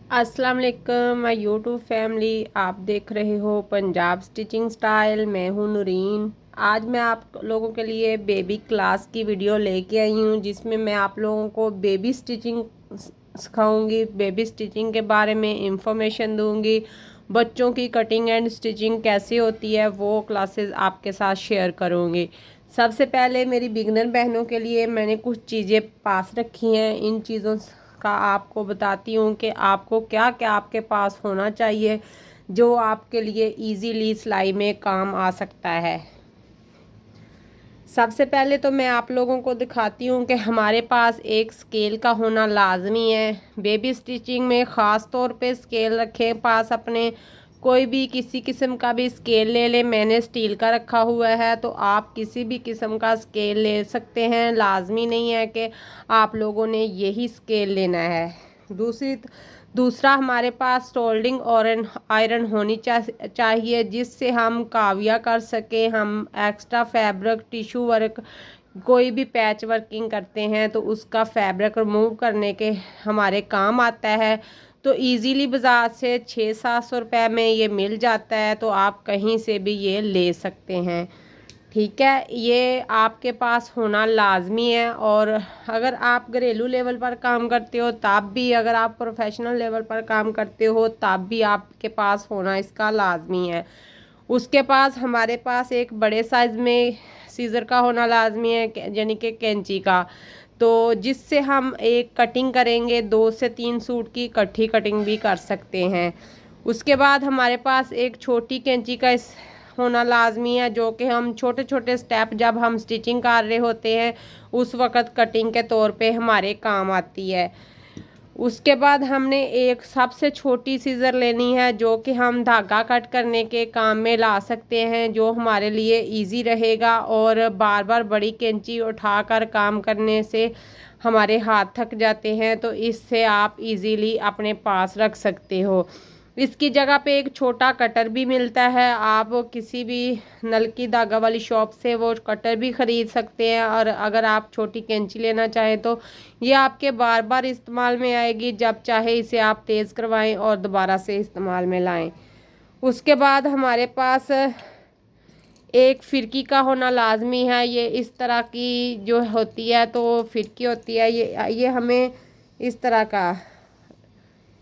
अस्सलाम वालेकुम my YouTube family. आप देख रहे हो पंजाब स्टिचिंग स्टाइल। मैं हूं नूरीन। आज मैं आप लोगों के लिए बेबी क्लास की वीडियो लेके आई हूं, जिसमें मैं आप लोगों को बेबी स्टिचिंग सिखाऊंगी, बेबी स्टिचिंग के बारे में इंफॉर्मेशन दूंगी। बच्चों की कटिंग एंड स्टिचिंग कैसे होती है वो क्लासेस आपके साथ शेयर करूंगी। सबसे पहले मेरी बिगनर बहनों के लिए मैंने कुछ चीज़ें पास रखी हैं। इन चीज़ों का आपको बताती हूँ कि आपको क्या क्या आपके पास होना चाहिए जो आपके लिए इजीली सिलाई में काम आ सकता है। सबसे पहले तो मैं आप लोगों को दिखाती हूँ कि हमारे पास एक स्केल का होना लाजमी है। बेबी स्टिचिंग में ख़ास तौर पे स्केल रखें पास अपने। कोई भी किसी किस्म का भी स्केल ले लें। मैंने स्टील का रखा हुआ है, तो आप किसी भी किस्म का स्केल ले सकते हैं। लाजमी नहीं है कि आप लोगों ने यही स्केल लेना है। दूसरा हमारे पास सोल्डिंग और आयरन होनी चाहिए, जिससे हम काविया कर सकें। हम एक्स्ट्रा फैब्रिक टिश्यू वर्क कोई भी पैच वर्किंग करते हैं तो उसका फैब्रिक रिमूव करने के हमारे काम आता है। तो इजीली बाज़ार से 600-700 रुपये में ये मिल जाता है, तो आप कहीं से भी ये ले सकते हैं। ठीक है, ये आपके पास होना लाजमी है। और अगर आप घरेलू लेवल पर काम करते हो तब भी, अगर आप प्रोफेशनल लेवल पर काम करते हो तब भी आपके पास होना इसका लाजमी है। उसके पास हमारे पास एक बड़े साइज़ में सीज़र का होना लाजमी है, यानी कि कैंची का, तो जिससे हम एक कटिंग करेंगे 2 से 3 सूट की इकट्ठी कटिंग भी कर सकते हैं। उसके बाद हमारे पास एक छोटी कैंची का होना लाजमी है, जो कि हम छोटे छोटे स्टेप जब हम स्टिचिंग कर रहे होते हैं उस वक़्त कटिंग के तौर पे हमारे काम आती है। उसके बाद हमने एक सबसे छोटी सीज़र लेनी है, जो कि हम धागा कट करने के काम में ला सकते हैं, जो हमारे लिए इजी रहेगा। और बार बार बड़ी कैंची उठाकर काम करने से हमारे हाथ थक जाते हैं, तो इससे आप इजीली अपने पास रख सकते हो। इसकी जगह पे एक छोटा कटर भी मिलता है। आप किसी भी नलकी धागा वाली शॉप से वो कटर भी ख़रीद सकते हैं। और अगर आप छोटी कैंची लेना चाहें तो ये आपके बार बार इस्तेमाल में आएगी, जब चाहे इसे आप तेज़ करवाएं और दोबारा से इस्तेमाल में लाएं। उसके बाद हमारे पास एक फिरकी का होना लाजमी है। ये इस तरह की जो होती है, तो फिरकी होती है ये हमें इस तरह का,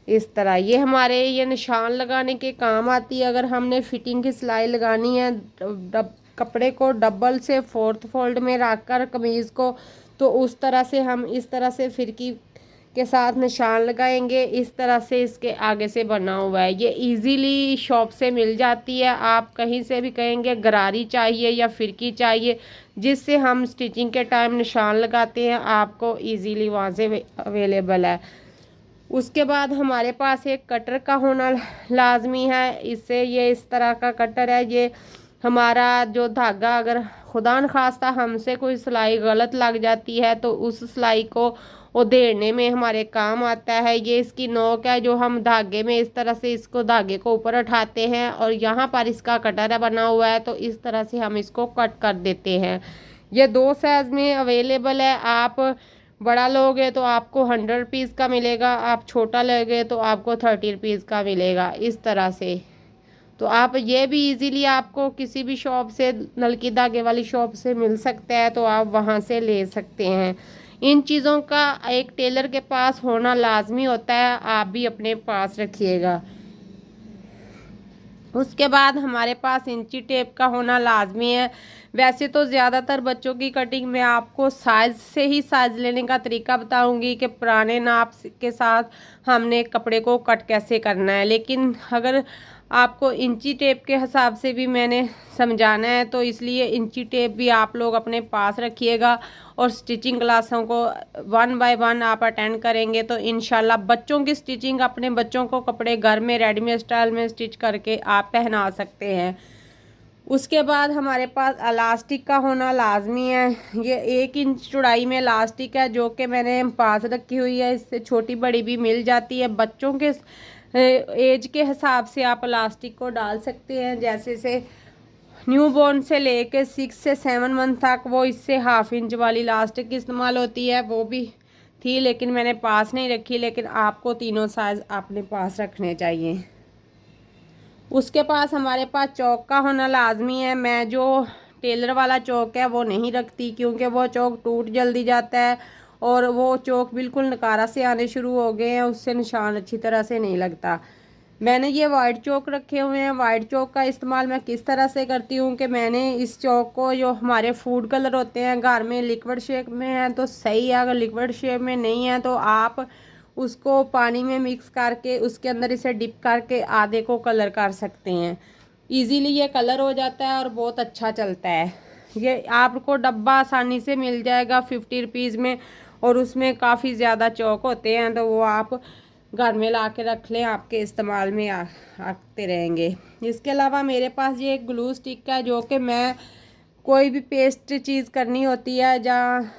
इस तरह ये हमारे ये निशान लगाने के काम आती है। अगर हमने फिटिंग की सिलाई लगानी है कपड़े को डबल से 4th फोल्ड में रखकर कमीज़ को, तो उस तरह से हम इस तरह से फिरकी के साथ निशान लगाएंगे। इस तरह से इसके आगे से बना हुआ है। ये इजीली शॉप से मिल जाती है। आप कहीं से भी कहेंगे गरारी चाहिए या फिरकी चाहिए, जिससे हम स्टिचिंग के टाइम निशान लगाते हैं, आपको इजीली वहाँ से अवेलेबल है। उसके बाद हमारे पास एक कटर का होना लाजमी है। इससे ये इस तरह का कटर है। ये हमारा जो धागा, अगर खुदा न खास्ता हमसे कोई सिलाई गलत लग जाती है तो उस सिलाई को उधेड़ने में हमारे काम आता है। ये इसकी नोक है, जो हम धागे में इस तरह से इसको धागे को ऊपर उठाते हैं और यहाँ पर इसका कटर बना हुआ है, तो इस तरह से हम इसको कट कर देते हैं। ये 2 साइज़ में अवेलेबल है। आप बड़ा लोगे तो आपको 100 रुपीज़ का मिलेगा, आप छोटा लोगे तो आपको 30 रुपीज़ का मिलेगा, इस तरह से। तो आप ये भी इजीली आपको किसी भी शॉप से, नलकी धागे वाली शॉप से मिल सकता है, तो आप वहाँ से ले सकते हैं। इन चीज़ों का एक टेलर के पास होना लाजमी होता है, आप भी अपने पास रखिएगा। उसके बाद हमारे पास इंची टेप का होना लाजमी है। वैसे तो ज़्यादातर बच्चों की कटिंग में आपको साइज़ से ही साइज़ लेने का तरीका बताऊंगी कि पुराने नाप के साथ हमने कपड़े को कट कैसे करना है, लेकिन अगर आपको इंची टेप के हिसाब से भी मैंने समझाना है, तो इसलिए इंची टेप भी आप लोग अपने पास रखिएगा। और स्टिचिंग क्लासों को 1 बाय 1 आप अटेंड करेंगे तो इंशाल्लाह बच्चों की स्टिचिंग, अपने बच्चों को कपड़े घर में रेडीमेड स्टाइल में स्टिच करके आप पहना सकते हैं। उसके बाद हमारे पास इलास्टिक का होना लाजमी है। ये 1 इंच चौड़ाई में इलास्टिक है, जो कि मैंने पास रखी हुई है। इससे छोटी बड़ी भी मिल जाती है। बच्चों के एज के हिसाब से आप इलास्टिक को डाल सकते हैं। जैसे से न्यू बॉर्न से लेके 6 से 7 मंथ तक वो इससे 1/2 इंच वाली इलास्टिक इस्तेमाल होती है, वो भी थी लेकिन मैंने पास नहीं रखी, लेकिन आपको तीनों साइज़ अपने पास रखने चाहिए। उसके पास हमारे पास चौक का होना लाजमी है। मैं जो टेलर वाला चौक है वो नहीं रखती, क्योंकि वो चौक टूट जल्दी जाता है और वो चौक बिल्कुल नकारा से आने शुरू हो गए हैं, उससे निशान अच्छी तरह से नहीं लगता। मैंने ये वाइट चौक रखे हुए हैं। वाइट चौक का इस्तेमाल मैं किस तरह से करती हूँ कि मैंने इस चौक को, जो हमारे फूड कलर होते हैं घर में, लिक्विड शेप में है तो सही है, अगर लिक्विड शेप में नहीं है तो आप उसको पानी में मिक्स करके उसके अंदर इसे डिप करके आधे को कलर कर सकते हैं। इजीली ये कलर हो जाता है और बहुत अच्छा चलता है। ये आपको डब्बा आसानी से मिल जाएगा 50 रुपीज़ में, और उसमें काफ़ी ज़्यादा चौक होते हैं, तो वो आप घर में ला के रख लें, आपके इस्तेमाल में आते रहेंगे। इसके अलावा मेरे पास ये एक ग्लू स्टिक है, जो कि मैं कोई भी पेस्ट चीज़ करनी होती है, जहाँ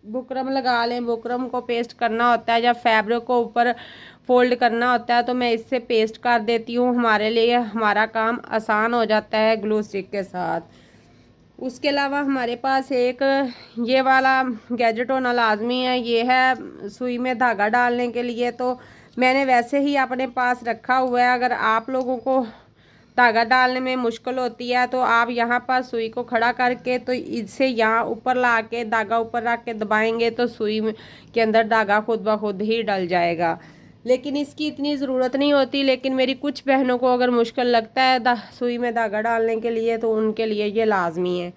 बुकरम लगा लें, बुकरम को पेस्ट करना होता है, या फैब्रिक को ऊपर फोल्ड करना होता है, तो मैं इससे पेस्ट कर देती हूँ। हमारे लिए हमारा काम आसान हो जाता है ग्लू स्टिक के साथ। उसके अलावा हमारे पास एक ये वाला गैजेट होना लाजमी है। ये है सुई में धागा डालने के लिए, तो मैंने वैसे ही अपने पास रखा हुआ है। अगर आप लोगों को धागा डालने में मुश्किल होती है तो आप यहाँ पर सुई को खड़ा करके, तो इससे यहाँ ऊपर ला के धागा ऊपर रख के दबाएंगे तो सुई के अंदर धागा खुद ब खुद ही डल जाएगा। लेकिन इसकी इतनी ज़रूरत नहीं होती, लेकिन मेरी कुछ बहनों को अगर मुश्किल लगता है सुई में धागा डालने के लिए, तो उनके लिए ये लाजमी है।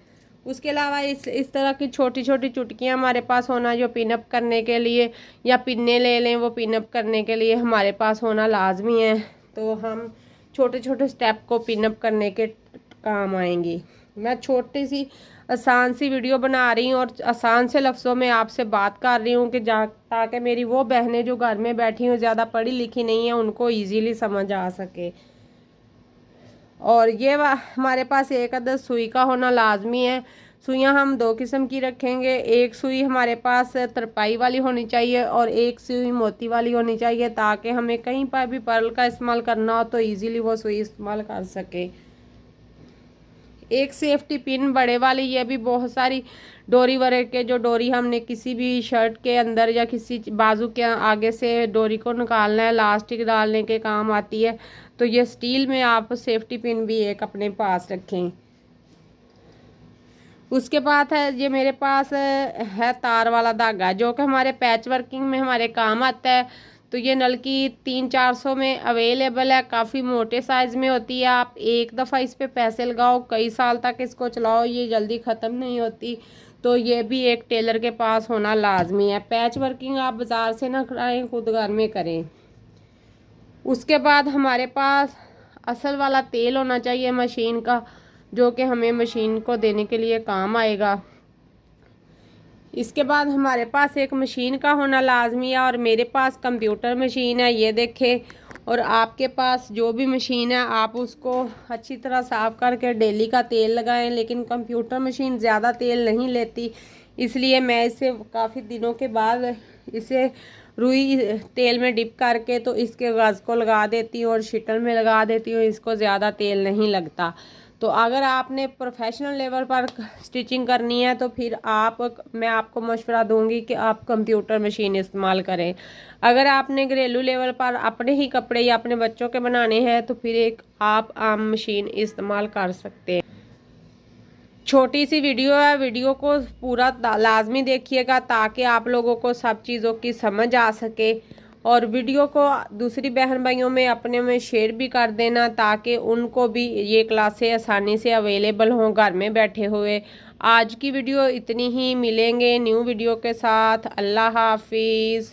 उसके अलावा इस तरह की छोटी छोटी चुटकियाँ हमारे पास होना, जो पिनअप करने के लिए, या पिन्ने ले लें वो पिनअप करने के लिए हमारे पास होना लाजमी है। तो हम छोटे छोटे स्टेप को पिनअप करने के काम आएंगी। मैं छोटी सी आसान सी वीडियो बना रही हूँ और आसान से लफ्ज़ों में आपसे बात कर रही हूँ कि ताकि मेरी वो बहनें जो घर में बैठी हुई ज़्यादा पढ़ी लिखी नहीं है, उनको ईजीली समझ आ सके। और ये हमारे पास एक अदद सुई का होना लाजमी है। सुइयाँ हम दो किस्म की रखेंगे। एक सुई हमारे पास तरपाई वाली होनी चाहिए और एक सुई मोती वाली होनी चाहिए, ताकि हमें कहीं पर भी पर्ल का इस्तेमाल करना हो तो इजीली वो सुई इस्तेमाल कर सके। एक सेफ्टी पिन बड़े वाली, ये भी बहुत सारी डोरी वर्क के, जो डोरी हमने किसी भी शर्ट के अंदर या किसी बाजू के आगे से डोरी को निकालना है, इलास्टिक डालने के काम आती है। तो ये स्टील में आप सेफ्टी पिन भी एक अपने पास रखें। उसके बाद है ये मेरे पास है तार वाला धागा, जो कि हमारे पैच वर्किंग में हमारे काम आता है। तो ये नलकी 300-400 में अवेलेबल है, काफ़ी मोटे साइज़ में होती है। आप एक दफ़ा इस पे पैसे लगाओ, कई साल तक इसको चलाओ, ये जल्दी ख़त्म नहीं होती। तो ये भी एक टेलर के पास होना लाजमी है। पैच वर्किंग आप बाज़ार से ना कराएं, खुद घर में करें। उसके बाद हमारे पास असल वाला तेल होना चाहिए मशीन का, जो कि हमें मशीन को देने के लिए काम आएगा। इसके बाद हमारे पास एक मशीन का होना लाजमी है, और मेरे पास कंप्यूटर मशीन है, ये देखें। और आपके पास जो भी मशीन है आप उसको अच्छी तरह साफ़ करके डेली का तेल लगाएं। लेकिन कंप्यूटर मशीन ज़्यादा तेल नहीं लेती, इसलिए मैं इसे काफ़ी दिनों के बाद इसे रुई तेल में डिप करके तो इसके गज़ को लगा देती हूँ और शटल में लगा देती हूँ। इसको ज़्यादा तेल नहीं लगता। तो अगर आपने प्रोफेशनल लेवल पर स्टिचिंग करनी है तो फिर मैं आपको मशवरा दूंगी कि आप कंप्यूटर मशीन इस्तेमाल करें। अगर आपने घरेलू लेवल पर अपने ही कपड़े या अपने बच्चों के बनाने हैं तो फिर एक आप आम मशीन इस्तेमाल कर सकते हैं। छोटी सी वीडियो है, वीडियो को पूरा लाजमी देखिएगा ताकि आप लोगों को सब चीज़ों की समझ आ सके। और वीडियो को दूसरी बहन भाइयों में अपने में शेयर भी कर देना, ताकि उनको भी ये क्लासें आसानी से अवेलेबल हों घर में बैठे हुए। आज की वीडियो इतनी ही, मिलेंगे न्यू वीडियो के साथ। अल्लाह हाफिज़।